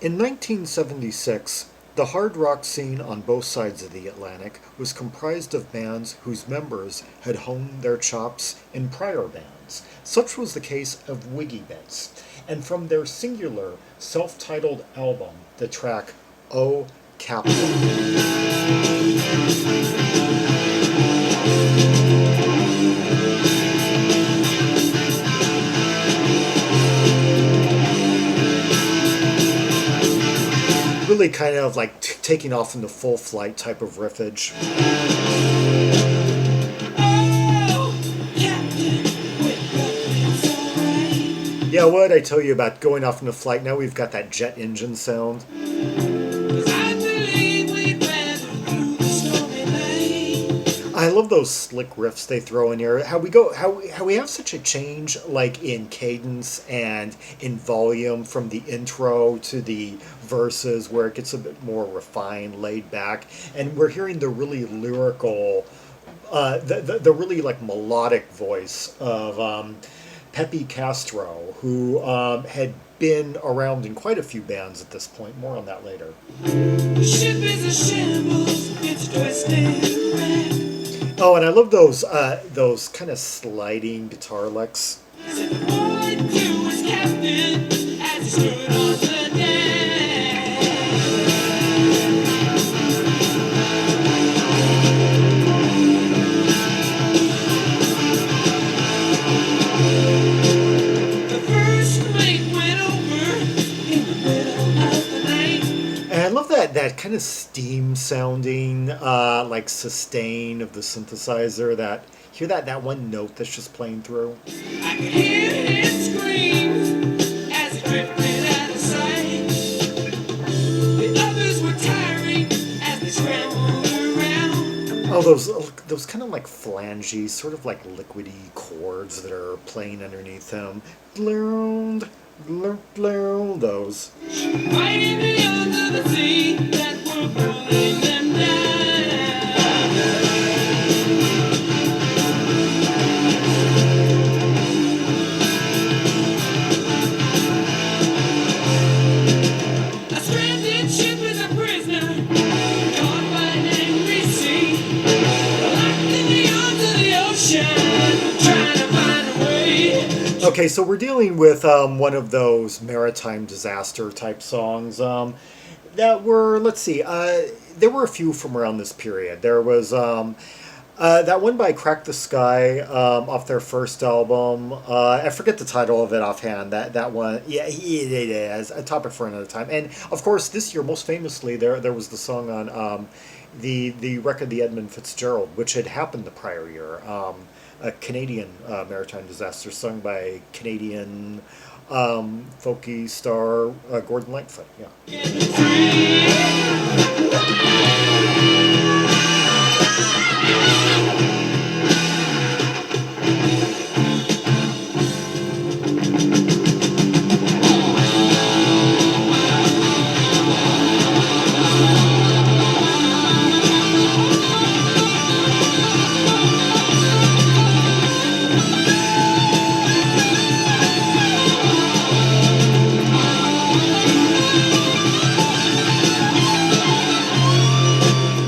In 1976, the hard rock scene on both sides of the Atlantic was comprised of bands whose members had honed their chops in prior bands. Such was the case of Wiggy Bits, and from their singular, self-titled album, the track "Oh Captain." Really kind of like taking off into full flight type of riffage. Yeah, what did I tell you about going off into flight? Now we've got that jet engine sound. I love those slick riffs they throw in here. How we have such a change, like in cadence and in volume from the intro to the verses, where it gets a bit more refined, laid back, and we're hearing the really lyrical, the really like melodic voice of Peppy Castro, who had been around in quite a few bands at this point. More on that later. The ship is a shambles, it's twisted. Oh, and I love those kind of sliding guitar licks. And I love that kind of steam sounding, like sustain of the synthesizer. Hear that one note that's just playing through. I could hear his screams as he drifted out of sight. The others were tiring as they scrambled around. Oh, those kind of like flangey, sort of like liquidy chords that are playing underneath them. Those. Right in the under the sea that were pulling them down. A stranded ship is a prisoner, caught by an angry sea, locked in the arms of the ocean, trying to find a way. Okay, so we're dealing with one of those maritime disaster type songs that were, let's see, there were a few from around this period. There was that one by Crack the Sky off their first album. I forget the title of it offhand. That one, yeah, it is a topic for another time. And of course, this year, most famously, there was the song on the record, the Edmund Fitzgerald, which had happened the prior year. A Canadian maritime disaster sung by Canadian folky star Gordon Lightfoot. Yeah.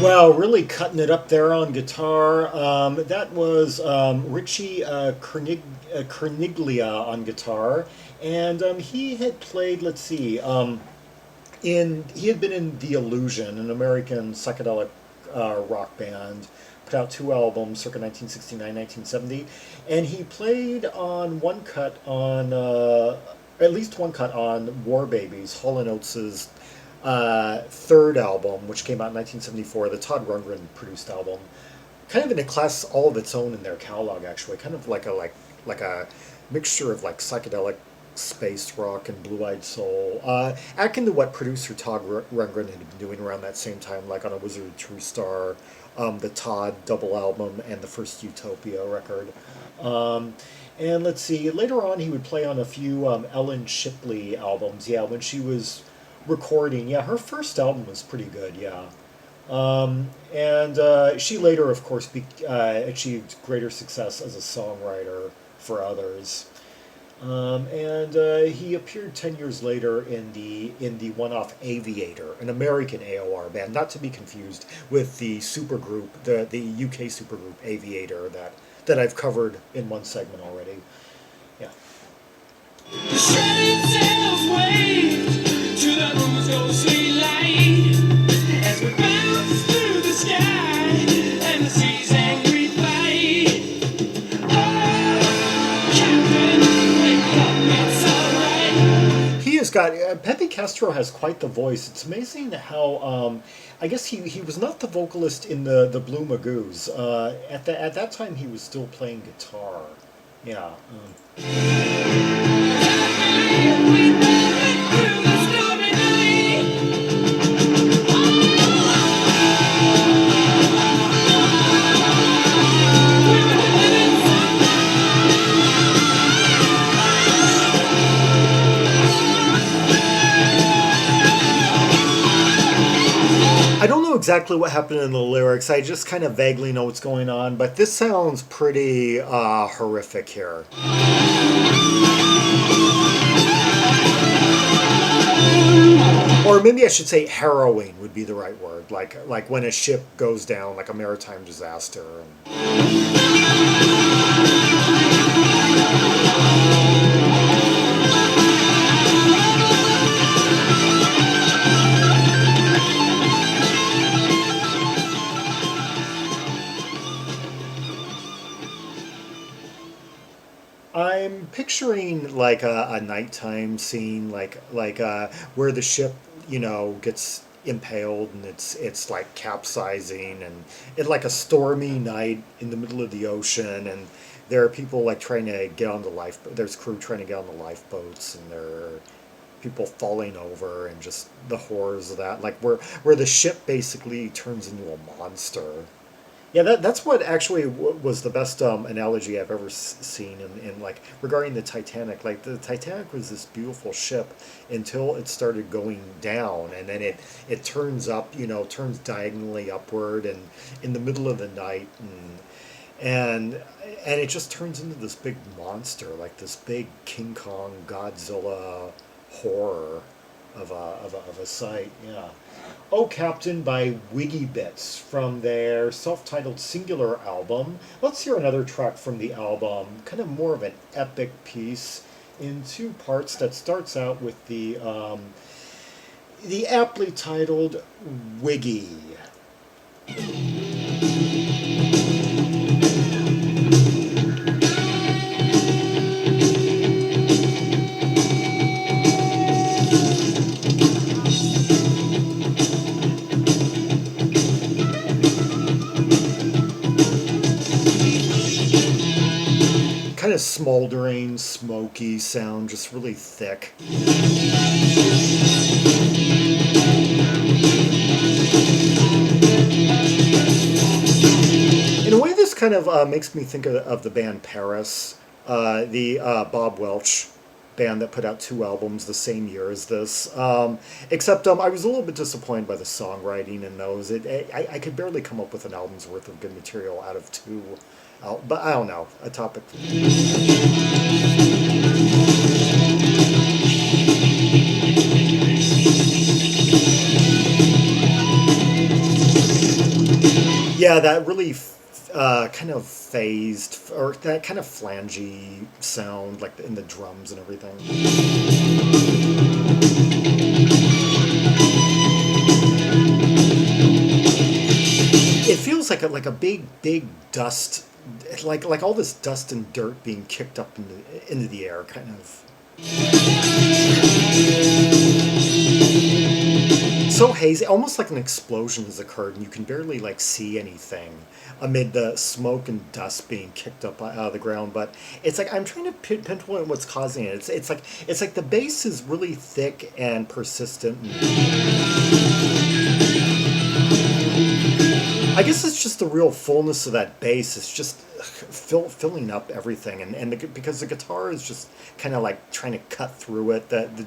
Wow, really cutting it up there on guitar. That was Richie Cerniglia on guitar, and he had played. Let's see, he had been in The Illusion, an American psychedelic rock band. Put out two albums, circa 1969, 1970, and he played on one cut on. At least one cut on War Babies, Hall & Oates' third album, which came out in 1974, the Todd Rundgren produced album. Kind of in a class all of its own in their catalog, actually. Kind of like a mixture of like psychedelic space rock and blue-eyed soul. Akin to what producer Todd Rundgren had been doing around that same time, like on A Wizard of True Star, the Todd double album, and the first Utopia record. And let's see, later on he would play on a few Ellen Shipley albums. Yeah, when she was recording. Yeah, her first album was pretty good, yeah. And she later, of course, achieved greater success as a songwriter for others. And he appeared 10 years later in the one-off Aviator, an American AOR band, not to be confused with the supergroup, the UK supergroup Aviator that I've covered in one segment already. Yeah. The shredded sails waved to the moon's ghostly light as we bounce through the sky and the sea's angry fight. Oh, Captain, wake up, it's alright. He has got Peppy Castro has quite the voice. It's amazing how I guess he was not the vocalist in the Blue Magoos. At that time he was still playing guitar. Yeah. We made it through the stormy night. I don't know exactly what happened in the lyrics. I just kind of vaguely know what's going on, but this sounds pretty horrific here. Or maybe I should say harrowing would be the right word. Like when a ship goes down, like a maritime disaster. I'm picturing like a nighttime scene, like where the ship, gets impaled and it's like capsizing, and it's like a stormy night in the middle of the ocean, and there are people like trying to get on the there's crew trying to get on the lifeboats, and there are people falling over, and just the horrors of that, like where the ship basically turns into a monster. Yeah, that's what actually was the best analogy I've ever seen in like regarding the Titanic. Like the Titanic was this beautiful ship until it started going down, and then it turns up, turns diagonally upward, and in the middle of the night, and it just turns into this big monster, like this big King Kong Godzilla horror of a sight. Yeah. Oh Captain by Wiggy Bits from their self-titled singular album. Let's hear another track from the album, kind of more of an epic piece in two parts that starts out with the aptly titled Wiggy. Kind of smoldering, smoky sound, just really thick. In a way, this kind of makes me think of the band Paris, the Bob Welch band that put out 2 albums the same year as this. Except I was a little bit disappointed by the songwriting in those. I could barely come up with an album's worth of good material out of 2. But I don't know, a topic. Yeah, that really kind of phased, or that kind of flangey sound, like in the drums and everything. It feels like a big dust, like all this dust and dirt being kicked up into the air, kind of. So hazy, almost like an explosion has occurred, and you can barely see anything amid the smoke and dust being kicked up out of the ground. But it's like I'm trying to pinpoint what's causing it. It's like the bass is really thick and persistent. I guess it's just the real fullness of that bass. It's just filling up everything, because the guitar is just kind of like trying to cut through it. The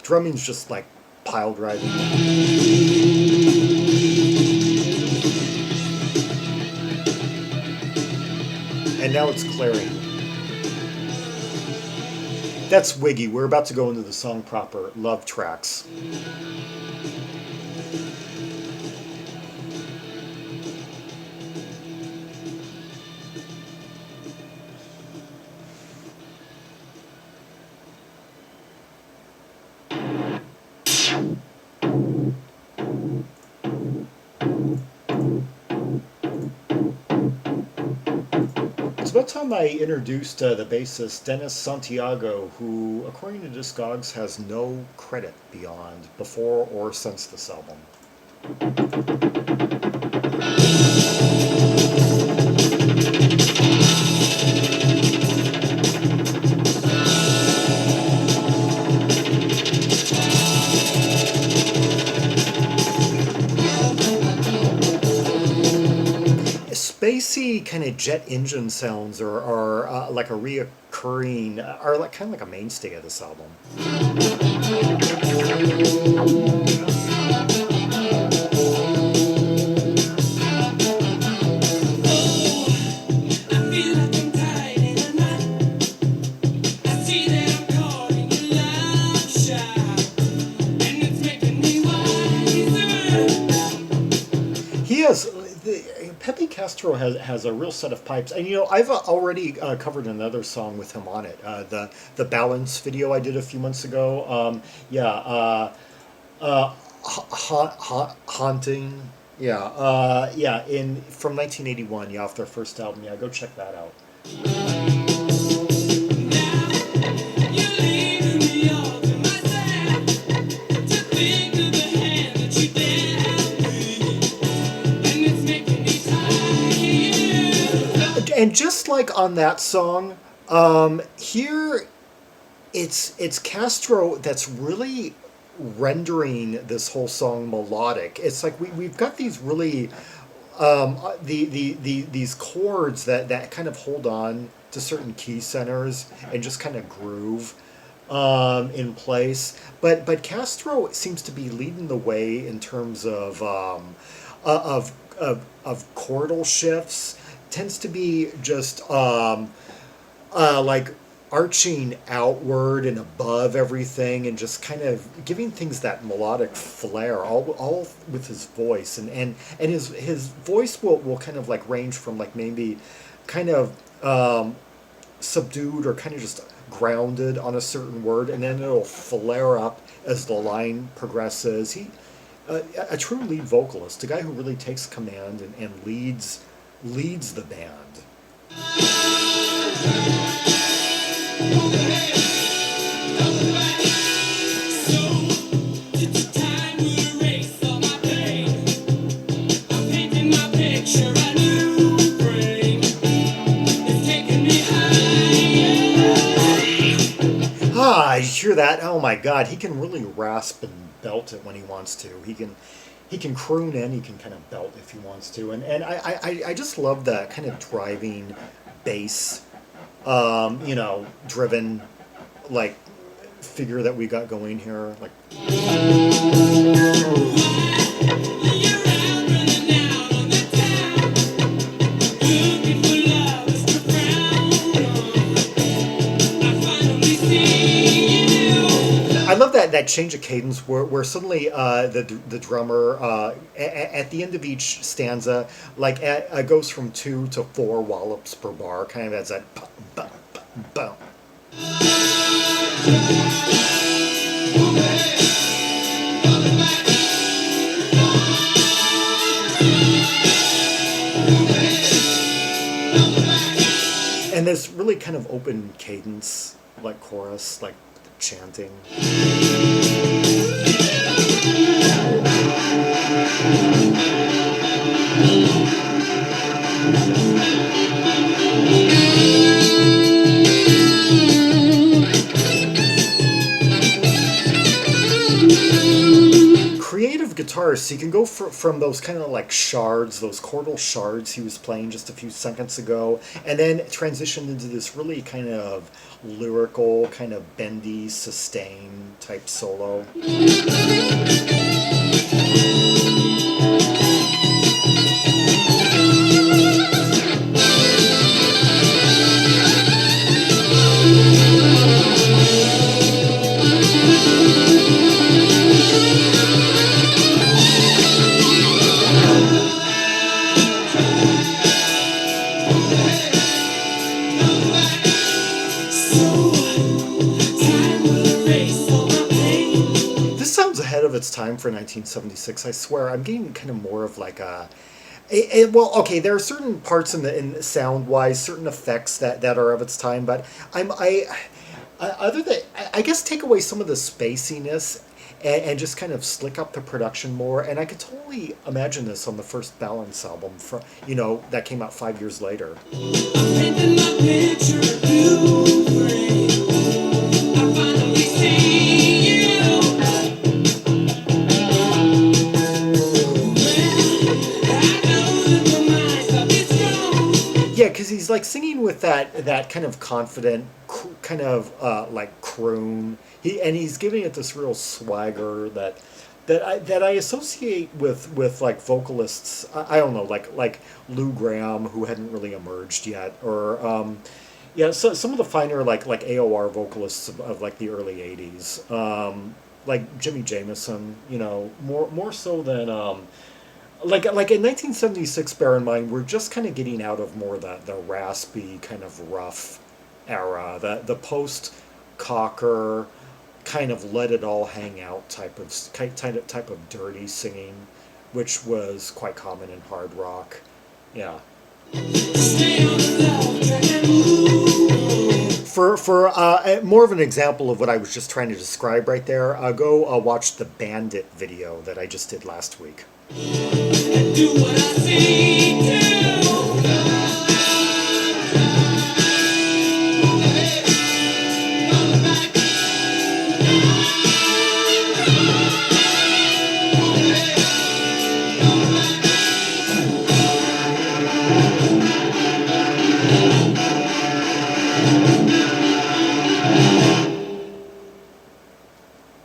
drumming's just like pile driving. And now it's clearing. That's Wiggy. We're about to go into the song proper, Love Tracks. It's about time I introduced the bassist Dennis Santiago, who, according to Discogs, has no credit beyond before or since this album. Spacey kind of jet engine sounds are like a reoccurring, are like kind of like a mainstay of this album. He has Peppy Castro has a real set of pipes, and I've already covered another song with him on it. The balance video I did a few months ago. Haunting. In from 1981. Yeah, off their first album. Yeah, go check that out. And just like on that song, here it's Castro that's really rendering this whole song melodic. It's like we've got these really these chords that kind of hold on to certain key centers and just kind of groove in place. But Castro seems to be leading the way in terms of chordal shifts. Tends to be just like arching outward and above everything, and just kind of giving things that melodic flair, all with his voice, and his voice will kind of like range from like maybe kind of subdued or kind of just grounded on a certain word, and then it'll flare up as the line progresses. He a true lead vocalist, a guy who really takes command and leads the band. You hear that? Oh my God, he can really rasp and belt it when he wants to. He can croon and he can kind of belt if he wants to, and I just love that kind of driving bass, driven like figure that we got going here, like. I love that change of cadence where suddenly the drummer at the end of each stanza goes from 2 to 4 wallops per bar, kind of as that bum, bum, bum, bum. And this really kind of open cadence, like chorus, like chanting. Creative guitarists, you can go from those kind of like shards, those chordal shards he was playing just a few seconds ago, and then transition into this really kind of lyrical, kind of bendy, sustain type solo. of its time for 1976. I swear, I'm getting kind of more of like a. Well, okay, there are certain parts in sound wise, certain effects that are of its time, but other than I guess take away some of the spaciness and just kind of slick up the production more, and I could totally imagine this on the first Balance album from that came out 5 years later. Painting my picture of you, friend. I finally see you. I know that my mind's a bit strong. Yeah, because he's like singing with that kind of confident, kind of like croon. He's giving it this real swagger that I associate with like vocalists. I don't know, like Lou Gramm, who hadn't really emerged yet, or yeah, so some of the finer like AOR vocalists of like the early '80s, like Jimmy Jamison. More so than. Like in 1976, bear in mind, we're just kind of getting out of more the raspy kind of rough era, the post Cocker kind of let it all hang out type of dirty singing, which was quite common in hard rock. Yeah. Stay on the love track and move. For more of an example of what I was just trying to describe right there, go watch the Bandit video that I just did last week. And do what I see do.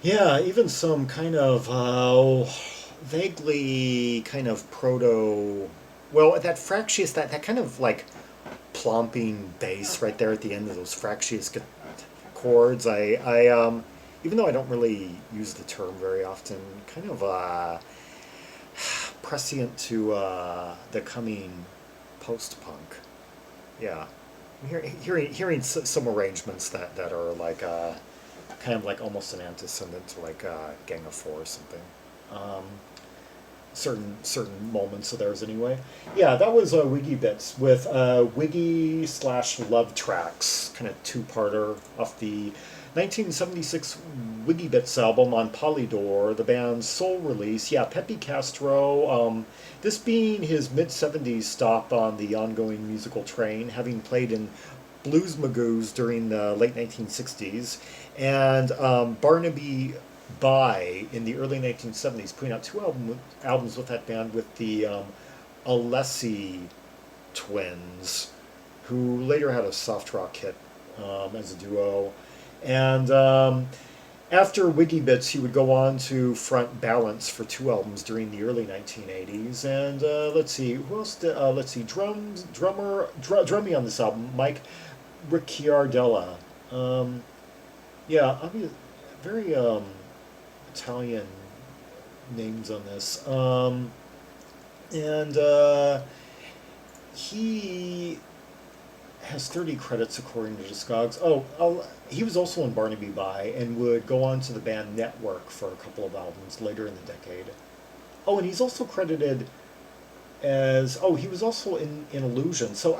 Yeah, even some kind of vaguely kind of well, that fractious, that kind of like plomping bass right there at the end of those fractious chords. I even though I don't really use the term very often, kind of prescient to the coming post-punk. Yeah, hearing some arrangements that are like kind of like almost an antecedent to like Gang of Four or something. Certain moments of theirs anyway. Yeah, that was Wiggy Bits with Wiggy/Love Tracks, kind of two-parter off the 1976 Wiggy Bits album on Polydor, the band's sole release. Yeah, Peppy Castro, this being his mid-70s stop on the ongoing musical train, having played in Blues Magoos during the late 1960s, and Barnaby By in the early 1970s, putting out two albums with that band with the Alessi twins, who later had a soft rock hit as a duo. And after Wiggy Bits, he would go on to front Balance for two albums during the early 1980s. And let's see, who else? Let's see, drumming on this album, Mike Ricciardella. Yeah, obviously, very Italian names on this. And he has 30 credits according to Discogs. He was also in Barnaby By and would go on to the band Network for a couple of albums later in the decade. Oh, and he's also credited as he was also in Illusion. So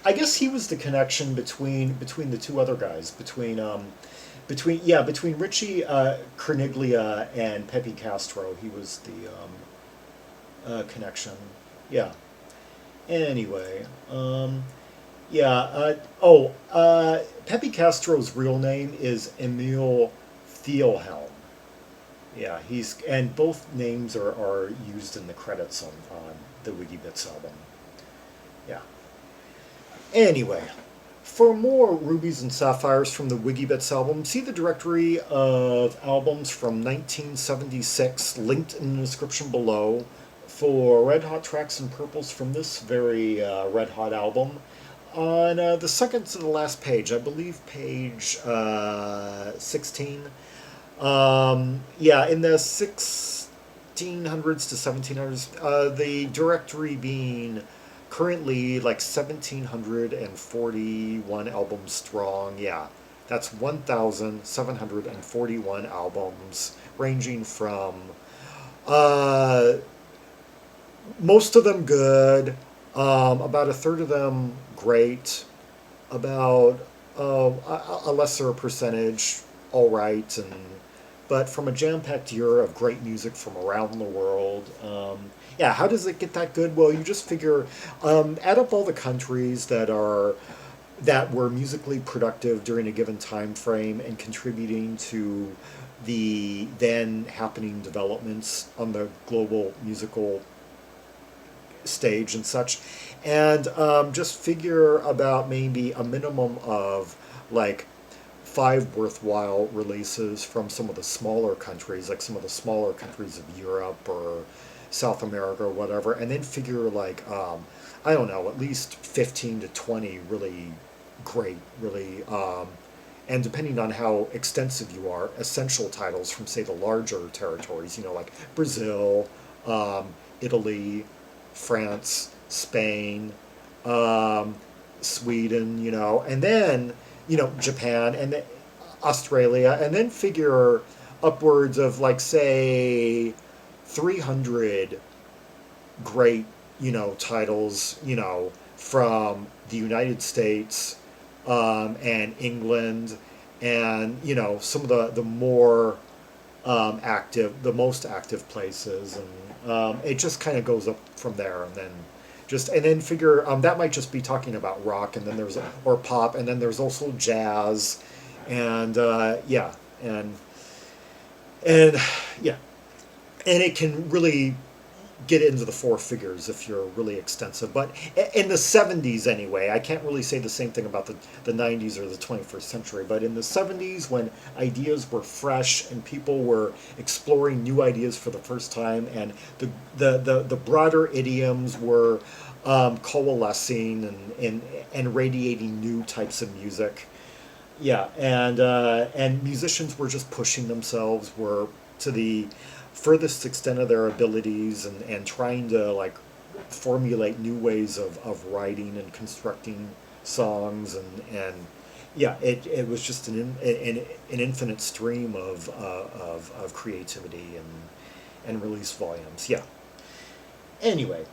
I guess he was the connection between the two other guys, between Richie Cerniglia and Peppy Castro. He was the connection. Yeah. Anyway, Peppy Castro's real name is Emil Thielheim. Yeah, and both names are used in the credits on the Wiggy Bits album. Yeah. Anyway, for more Rubies and Sapphires from the Wiggy Bits album, see the directory of albums from 1976 linked in the description below for Red Hot tracks and purples from this very Red Hot album. On the second to the last page, I believe page 16. In the 1600s to 1700s, the directory being currently like 1741 albums strong. Yeah, That's 1,741 albums, ranging from uh, most of them good, about a third of them great, about a lesser percentage all right, and but from a jam-packed year of great music from around the world. Yeah, how does it get that good? Well, you just figure, add up all the countries that were musically productive during a given time frame and contributing to the then happening developments on the global musical stage and such, and just figure about maybe a minimum of like five worthwhile releases from some of the smaller countries, like some of the smaller countries of Europe or South America or whatever, and then figure like I don't know, at least 15 to 20 really great, really, and depending on how extensive you are, essential titles from say the larger territories, like Brazil, Italy, France, Spain, Sweden, and then Japan and Australia, and then figure upwards of like say 300 great titles from the United States, and England, and some of the more the most active places, and it just kind of goes up from there, and then figure that might just be talking about rock, and then there's or pop, and then there's also jazz, and yeah, and yeah, and it can really get into the four figures if you're really extensive. But in the 70s anyway, I can't really say the same thing about the 90s or the 21st century, but in the 70s when ideas were fresh and people were exploring new ideas for the first time, and the broader idioms were coalescing and radiating new types of music. Yeah, and musicians were just pushing themselves, were to the furthest extent of their abilities, and trying to like formulate new ways of writing and constructing songs, and yeah, it was just an infinite stream of creativity and release volumes. Yeah. Anyway,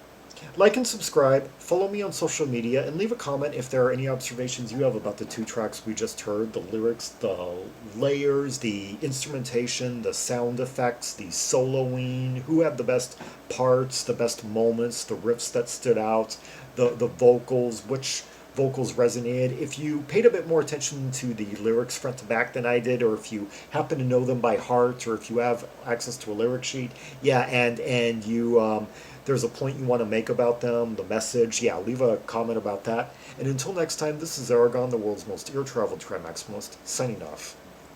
like and subscribe, follow me on social media, and leave a comment if there are any observations you have about the two tracks we just heard: the lyrics, the layers, the instrumentation, the sound effects, the soloing, who had the best parts, the best moments, the riffs that stood out, the vocals, which vocals resonated. If you paid a bit more attention to the lyrics front to back than I did, or if you happen to know them by heart, or if you have access to a lyric sheet, yeah, and you there's a point you want to make about them, the message, yeah, leave a comment about that. And until next time, this is Zaragon, the world's most ear-traveled trimaximalist, signing off.